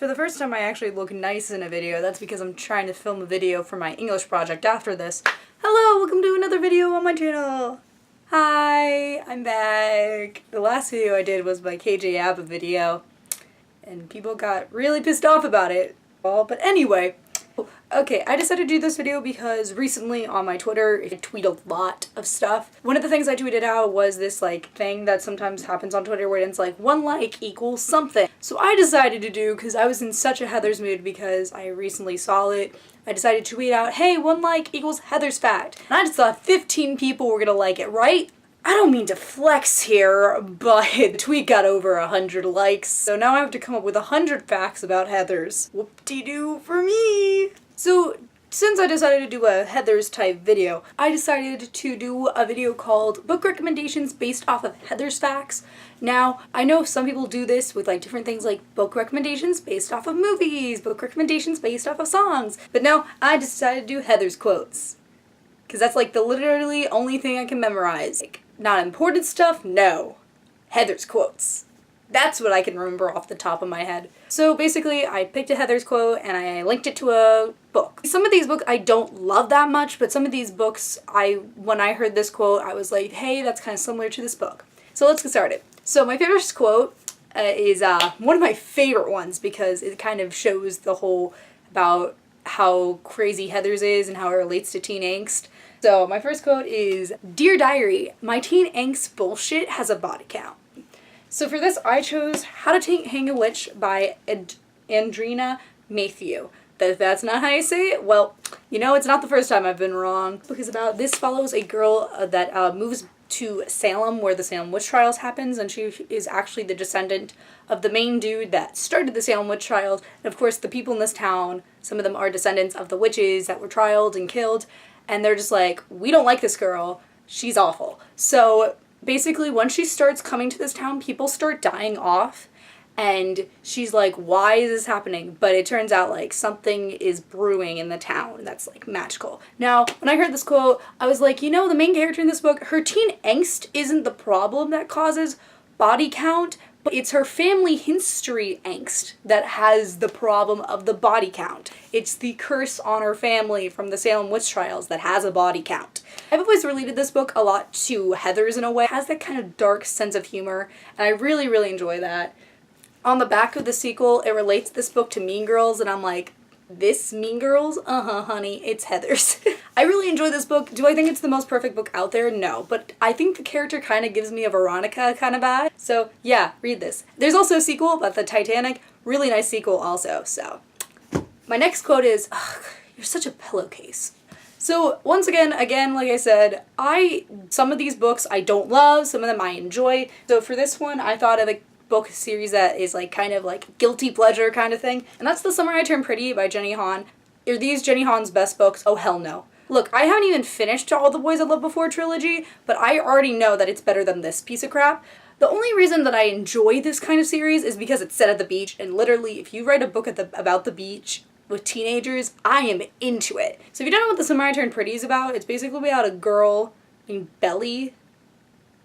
For the first time I actually look nice in a video. That's because I'm trying to film a video for my English project after this. Hello, welcome to another video on my channel. Hi, I'm back. The last video I did was my KJ ABBA video, and people got really pissed off about it. But anyway, okay, I decided to do this video because recently on my Twitter, I tweet a lot of stuff. One of the things I tweeted out was this thing that sometimes happens on Twitter where it's like 1 like equals something. So I decided to do, because I was in such a Heather's mood because I recently saw it, I decided to tweet out, hey, 1 like equals Heather's fact. And I just thought 15 people were gonna like it, right? I don't mean to flex here, but the tweet got over 100 likes, so now I have to come up with 100 facts about Heathers. Whoop-de-doo for me! So, since I decided to do a Heathers type video, I decided to do a video called Book Recommendations Based Off of Heathers Facts. Now, I know some people do this with different things like book recommendations based off of movies, book recommendations based off of songs, but no, I decided to do Heathers quotes. Because that's the literally only thing I can memorize. Not important stuff, no. Heather's quotes. That's what I can remember off the top of my head. So basically, I picked a Heather's quote and I linked it to a book. Some of these books I don't love that much, but some of these books, when I heard this quote, I was like, hey, that's kind of similar to this book. So let's get started. So my favorite quote is one of my favorite ones because it kind of shows the whole about how crazy Heather's is and how it relates to teen angst. So my first quote is, "Dear Diary, my teen angst bullshit has a body count." So for this I chose How to Hang a Witch by Andrina Matthew. If that's not how you say it, well, you know, it's not the first time I've been wrong. The book is about, this follows a girl that moves to Salem where the Salem witch trials happens, and she is actually the descendant of the main dude that started the Salem witch trials. And of course the people in this town, some of them are descendants of the witches that were trialed and killed. And they're just like, we don't like this girl, she's awful. So basically once she starts coming to this town, people start dying off, and she's like, why is this happening? But it turns out something is brewing in the town that's magical. Now, when I heard this quote, I was like, you know, the main character in this book, her teen angst isn't the problem that causes body count, but it's her family history angst that has the problem of the body count. It's the curse on her family from the Salem witch trials that has a body count. I've always related this book a lot to Heather's in a way. It has that kind of dark sense of humor, and I really, really enjoy that. On the back of the sequel, it relates this book to Mean Girls, and I'm like, this Mean Girls? Uh-huh, honey, it's Heather's. I really enjoy this book. Do I think it's the most perfect book out there? No, but I think the character kind of gives me a Veronica kind of vibe. So yeah, read this. There's also a sequel about the Titanic. Really nice sequel also, so. My next quote is, ugh, you're such a pillowcase. So once again, like I said, some of these books I don't love, some of them I enjoy. So for this one, I thought of a book series that is kind of guilty pleasure kind of thing, and that's The Summer I Turned Pretty by Jenny Han. Are these Jenny Han's best books? Oh hell no. Look, I haven't even finished All the Boys I Loved Before trilogy, but I already know that it's better than this piece of crap. The only reason that I enjoy this kind of series is because it's set at the beach, and literally if you write a book about the beach with teenagers, I am into it. So if you don't know what The Summer I Turned Pretty is about, it's basically about a girl named Belly,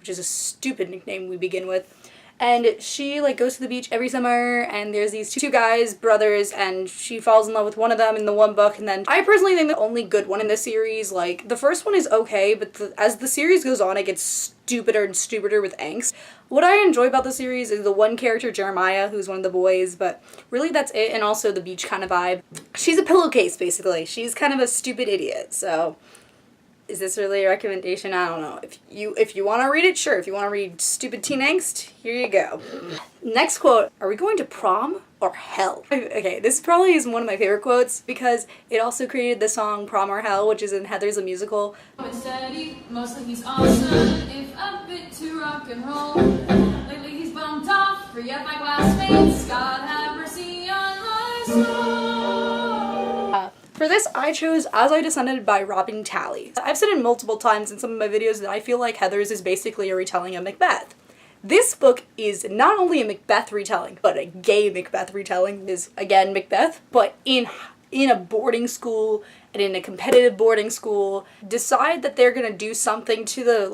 which is a stupid nickname we begin with. And she goes to the beach every summer, and there's these two guys, brothers, and she falls in love with one of them in the one book. And then I personally think the only good one in this series, the first one is okay, but as the series goes on, it gets stupider and stupider with angst. What I enjoy about the series is the one character, Jeremiah, who's one of the boys, but really that's it, and also the beach kind of vibe. She's a pillowcase, basically. She's kind of a stupid idiot, so. Is this really a recommendation? I don't know. If you want to read it, sure. If you want to read stupid teen angst, here you go. Next quote, are we going to prom or hell? Okay, this probably is one of my favorite quotes because it also created the song Prom or Hell, which is in Heather's the Musical. Steady, mostly he's awesome, if a bit too rock and roll. Lately he's bumped off, free up my classmates, God have mercy on my soul. For this, I chose As I Descended by Robin Talley. I've said it multiple times in some of my videos that I feel like Heather's is basically a retelling of Macbeth. This book is not only a Macbeth retelling, but a gay Macbeth retelling. It is, again, Macbeth, but in a boarding school and in a competitive boarding school, decide that they're gonna do something to the,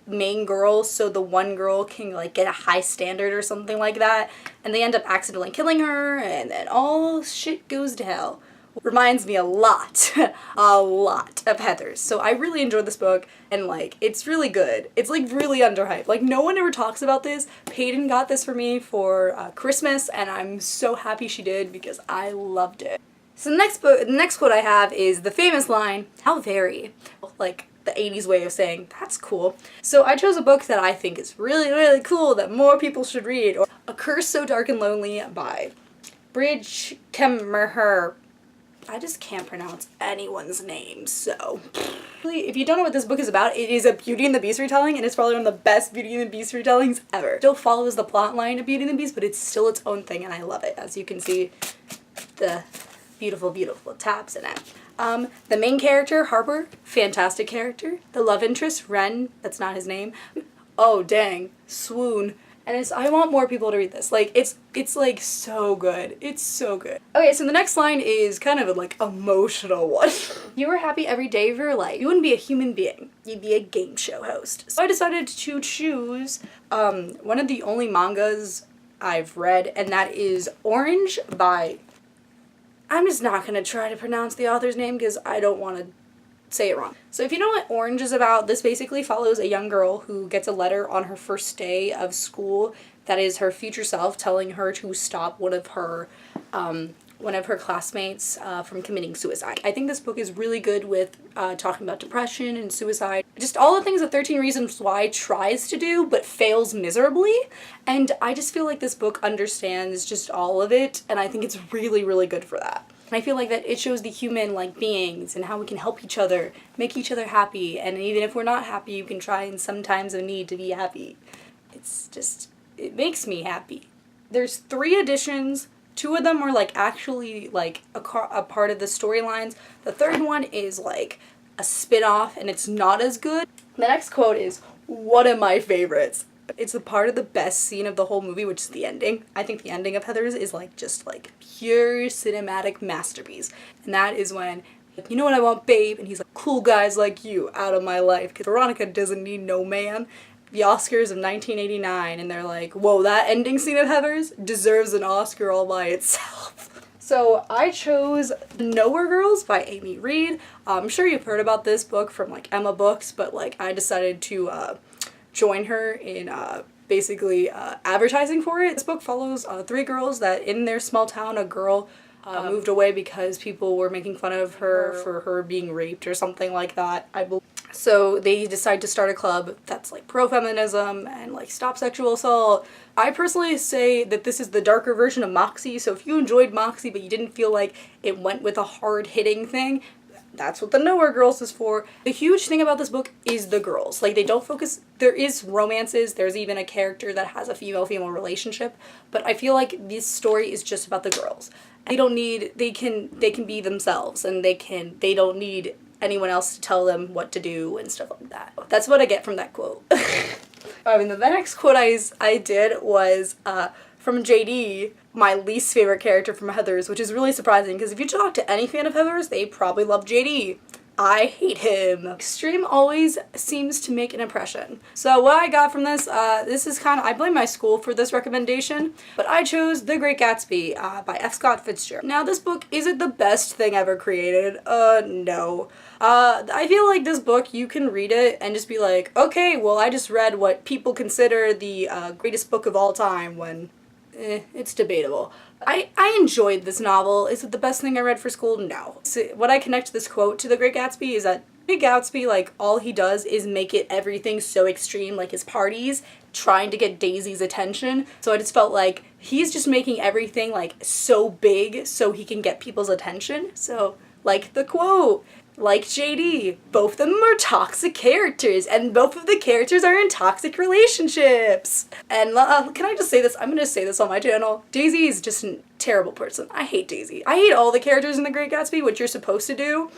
main girls so the one girl can like get a high standard or something like that, and they end up accidentally killing her, and then all shit goes to hell. Reminds me a lot of Heathers. So I really enjoyed this book, and like, it's really good. It's like really underhyped. Like, no one ever talks about this. Peyton got this for me for Christmas, and I'm so happy she did because I loved it. So the next quote I have is the famous line, "How very," like the 80s way of saying that's cool. So I chose a book that I think is really, really cool that more people should read. A Curse So Dark and Lonely by Bridge Kemmerher. I just can't pronounce anyone's name, so. If you don't know what this book is about, it is a Beauty and the Beast retelling, and it's probably one of the best Beauty and the Beast retellings ever. It still follows the plot line of Beauty and the Beast, but it's still its own thing, and I love it. As you can see, the beautiful, beautiful tabs in it. The main character, Harper, fantastic character. The love interest, Ren, that's not his name. Oh, dang, swoon. And I want more people to read this. Like, it's like so good. It's so good. Okay, so the next line is kind of a like emotional one. If you were happy every day of your life, you wouldn't be a human being. You'd be a game show host. So I decided to choose one of the only mangas I've read, and that is Orange by... I'm just not gonna try to pronounce the author's name because I don't want to say it wrong. So if you know what Orange is about, this basically follows a young girl who gets a letter on her first day of school that is her future self telling her to stop one of her classmates from committing suicide. I think this book is really good with talking about depression and suicide. Just all the things that 13 Reasons Why tries to do but fails miserably. And I just feel like this book understands just all of it, and I think it's really, really good for that. And I feel like that it shows the human like beings and how we can help each other, make each other happy, and even if we're not happy, you can try in some times of need to be happy. It's just, it makes me happy. There's 3 editions. 2 of them are like actually like a part of the storylines. The third one is like a spin-off and it's not as good. The next quote is one of my favorites. It's a part of the best scene of the whole movie, which is the ending. I think the ending of Heathers is like just like pure cinematic masterpiece. And that is when, you know what I want, babe? And he's like, cool guys like you out of my life. Because Veronica doesn't need no man. The Oscars of 1989, and they're like, whoa, that ending scene of Heathers deserves an Oscar all by itself. So I chose Nowhere Girls by Amy Reed. I'm sure you've heard about this book from like Emma Books, but like I decided to join her in basically advertising for it. This book follows 3 girls that in their small town, a girl moved away because people were making fun of her for her being raped or something like that, I believe. So they decide to start a club that's like pro-feminism and like stop sexual assault. I personally say that this is the darker version of Moxie, so if you enjoyed Moxie but you didn't feel like it went with a hard-hitting thing, that's what the Nowhere Girls is for. The huge thing about this book is the girls. Like, they don't focus, there is romances, there's even a character that has a female-female relationship, but I feel like this story is just about the girls. They don't need, they can be themselves, and they don't need anyone else to tell them what to do and stuff like that. That's what I get from that quote. I mean, the next quote I did was from JD, my least favorite character from Heathers, which is really surprising because if you talk to any fan of Heathers, they probably love JD. I hate him. Extreme always seems to make an impression. So what I got from this, this is kind of, I blame my school for this recommendation, but I chose The Great Gatsby by F. Scott Fitzgerald. Now this book, is it the best thing ever created? No. I feel like this book, you can read it and just be like, okay, well I just read what people consider the greatest book of all time when it's debatable. I enjoyed this novel. Is it the best thing I read for school? No. So what I connect this quote to The Great Gatsby is that Great Gatsby, like, all he does is make it everything so extreme, like his parties, trying to get Daisy's attention. So I just felt like he's just making everything, like, so big so he can get people's attention. So, like the quote, like JD, both of them are toxic characters, and both of the characters are in toxic relationships. And can I just say this? I'm gonna say this on my channel. Daisy is just a terrible person. I hate Daisy. I hate all the characters in The Great Gatsby, what you're supposed to do.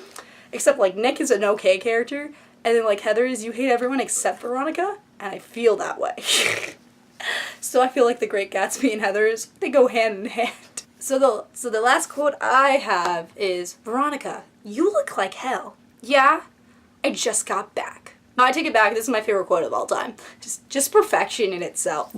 Except, like, Nick is an okay character, and then, like, Heathers, you hate everyone except Veronica, and I feel that way. So I feel like The Great Gatsby and Heathers, they go hand in hand. So the last quote I have is, Veronica, you look like hell. Yeah, I just got back. No, I take it back. This is my favorite quote of all time. Just perfection in itself.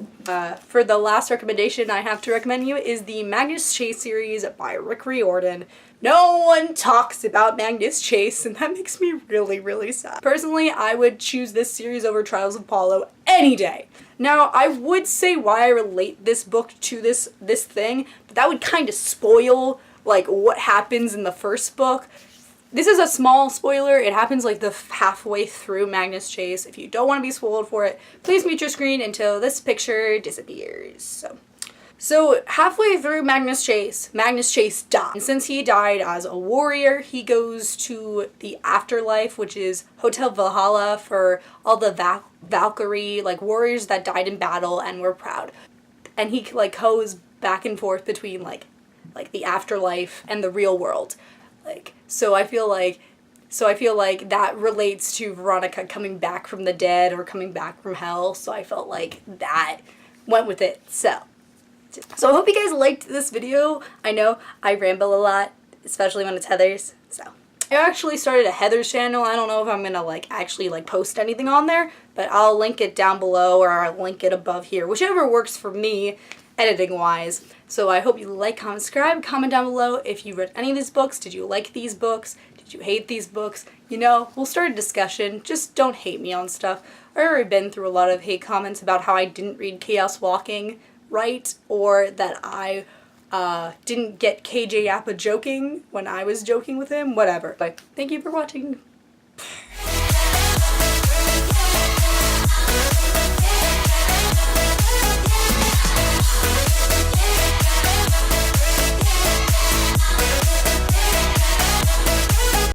For the last recommendation I have to recommend you is the Magnus Chase series by Rick Riordan. No one talks about Magnus Chase, and that makes me really, really sad. Personally, I would choose this series over Trials of Apollo any day. Now, I would say why I relate this book to this thing, but that would kind of spoil, like, what happens in the first book. This is a small spoiler. It happens like the halfway through Magnus Chase. If you don't want to be spoiled for it, please mute your screen until this picture disappears. So halfway through Magnus Chase died. And since he died as a warrior, he goes to the afterlife, which is Hotel Valhalla for all the Valkyrie, like, warriors that died in battle and were proud. And he, like, goes back and forth between, like the afterlife and the real world. So I feel like that relates to Veronica coming back from the dead or coming back from hell. So I felt like that went with it. So I hope you guys liked this video. I know I ramble a lot, especially when it's Heather's. So I actually started a Heather's channel. I don't know if I'm gonna actually post anything on there, but I'll link it down below or I'll link it above here, whichever works for me editing wise. So I hope you like, comment, subscribe, comment down below if you read any of these books. Did you like these books? Did you hate these books? You know, we'll start a discussion. Just don't hate me on stuff. I've already been through a lot of hate comments about how I didn't read Chaos Walking right, or that I didn't get KJ Appa joking when I was joking with him, whatever. But thank you for watching.